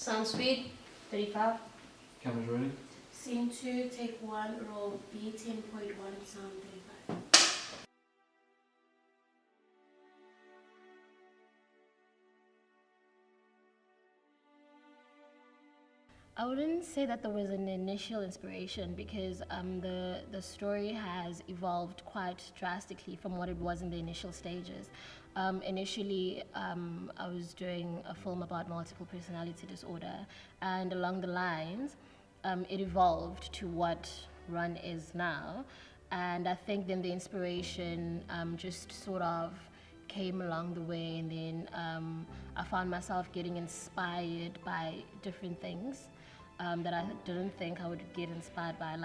Sound speed, 35. Cameras ready? Scene 2, take 1, roll B, 10.1, sound 35. I wouldn't say that there was an initial inspiration because the story has evolved quite drastically from what it was in the initial stages. Initially, I was doing a film about multiple personality disorder, and along the lines, it evolved to what Run is now. And I think then the inspiration just sort of came along the way, and then I found myself getting inspired by different things that I didn't think I would get inspired by,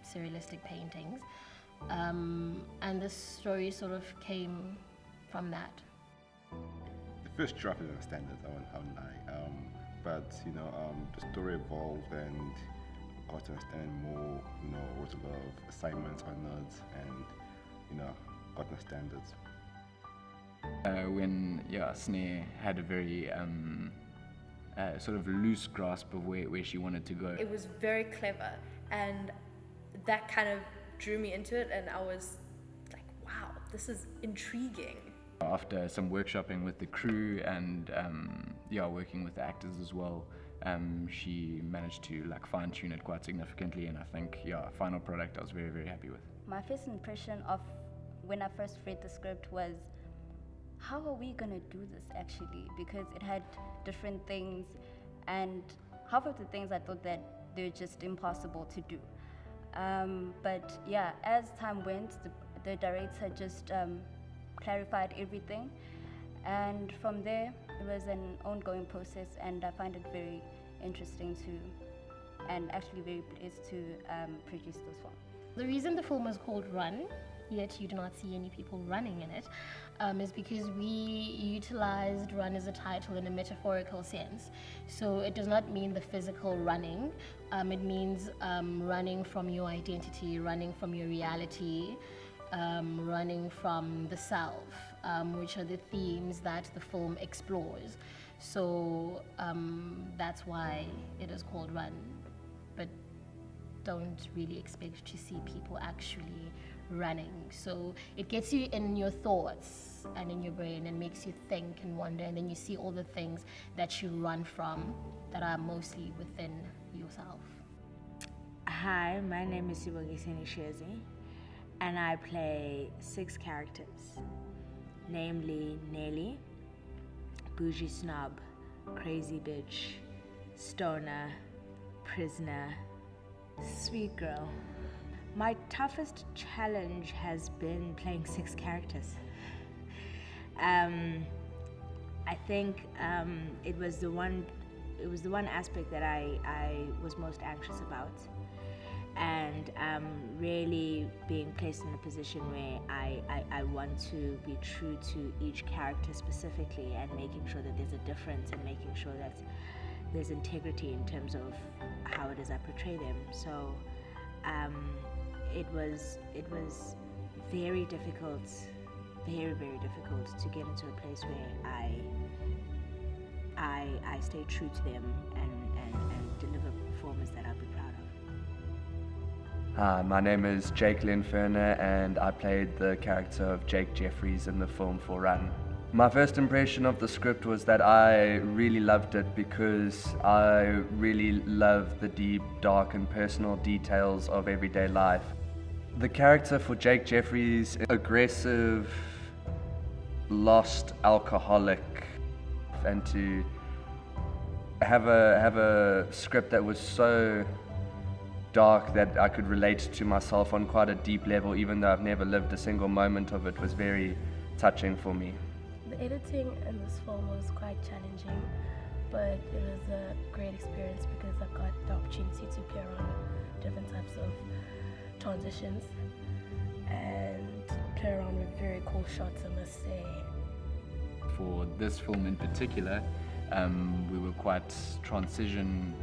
surrealistic paintings. And this story sort of came from that. The first draft is a standard, I won't lie. But the story evolved and I got to understand more. Wrote a lot of assignments on notes, and got the standards. When Snare had a very sort of loose grasp of where she wanted to go. It was very clever, and that kind of drew me into it, and I was like, wow, this is intriguing. After some workshopping with the crew and working with the actors as well, she managed to fine-tune it quite significantly, and I think final product I was very, very happy with. My first impression of when I first read the script was, how are we gonna do this actually? Because it had different things, and half of the things I thought that they're just impossible to do. But as time went, the director just clarified everything, and from there it was an ongoing process, and I find it very interesting and actually very pleased to produce this one. The reason the film is called Run, yet you do not see any people running in it, is because we utilized run as a title in a metaphorical sense. So it does not mean the physical running, it means running from your identity, running from your reality, running from the self, which are the themes that the film explores. So that's why it is called Run. But don't really expect to see people actually running. So it gets you in your thoughts and in your brain and makes you think and wonder, and then you see all the things that you run from that are mostly within yourself. Hi, my name is Sibogiseni Shezi, and I play 6 characters, namely Nelly, Bougie Snob, Crazy Bitch, Stoner, Prisoner, Sweet Girl. My toughest challenge has been playing 6 characters. I think it was the one aspect that I was most anxious about, and really being placed in a position where I want to be true to each character specifically, and making sure that there's a difference, and making sure that there's integrity in terms of how it is I portray them. So it was very difficult, very, very difficult to get into a place where I stay true to them and deliver a performance that I'll be proud of. Hi, my name is Jake Linferner, and I played the character of Jake Jeffries in the film for Run. My first impression of the script was that I really loved it because I really love the deep, dark and personal details of everyday life. The character for Jake Jeffries, aggressive, lost alcoholic, and to have a script that was so dark that I could relate to myself on quite a deep level, even though I've never lived a single moment of it, was very touching for me. The editing in this film was quite challenging, but it was a great experience because I got the opportunity to play around with different types of transitions and play around with very cool shots, I must say. For this film in particular, we were quite transition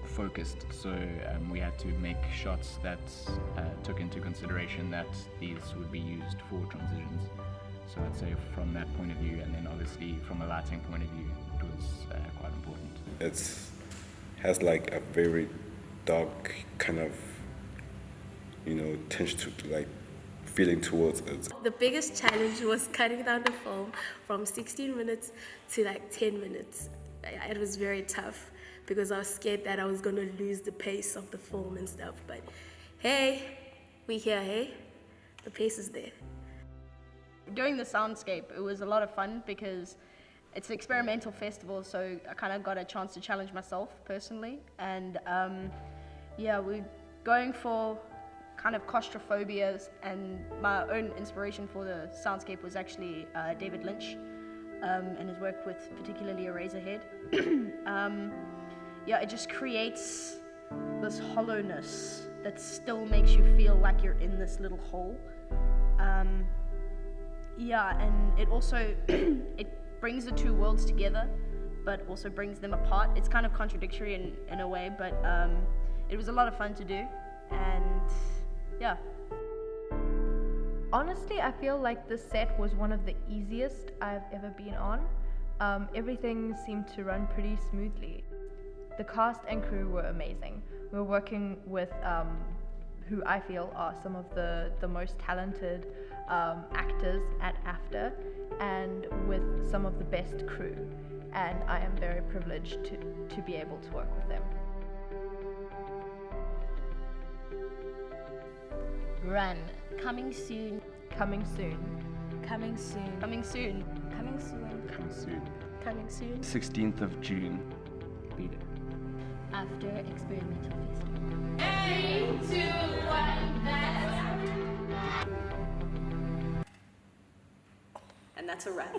focused, so we had to make shots that took into consideration that these would be used for transitions. So I'd say from that point of view, and then obviously from a lighting point of view, it was quite important. It has like a very dark kind of, tinge to like feeling towards it. The biggest challenge was cutting down the film from 16 minutes to like 10 minutes. It was very tough because I was scared that I was going to lose the pace of the film and stuff. But hey, we here, hey? The pace is there. Doing the soundscape, it was a lot of fun because it's an experimental festival, so I kind of got a chance to challenge myself personally. And we're going for kind of claustrophobias, and my own inspiration for the soundscape was actually David Lynch and his work with particularly Eraserhead. It just creates this hollowness that still makes you feel like you're in this little hole. And it also it brings the two worlds together, but also brings them apart. It's kind of contradictory in a way, but it was a lot of fun to do, and yeah. Honestly, I feel like this set was one of the easiest I've ever been on. Everything seemed to run pretty smoothly. The cast and crew were amazing. We were working with who I feel are some of the most talented actors at AFDA, and with some of the best crew. And I am very privileged to be able to work with them. Run, coming soon. Coming soon. Coming soon. Coming soon. Coming soon. Come soon. Coming soon. 16th of June. Beat it. AFDA Experimental Festival. 3, 2, 1, And that's a wrap.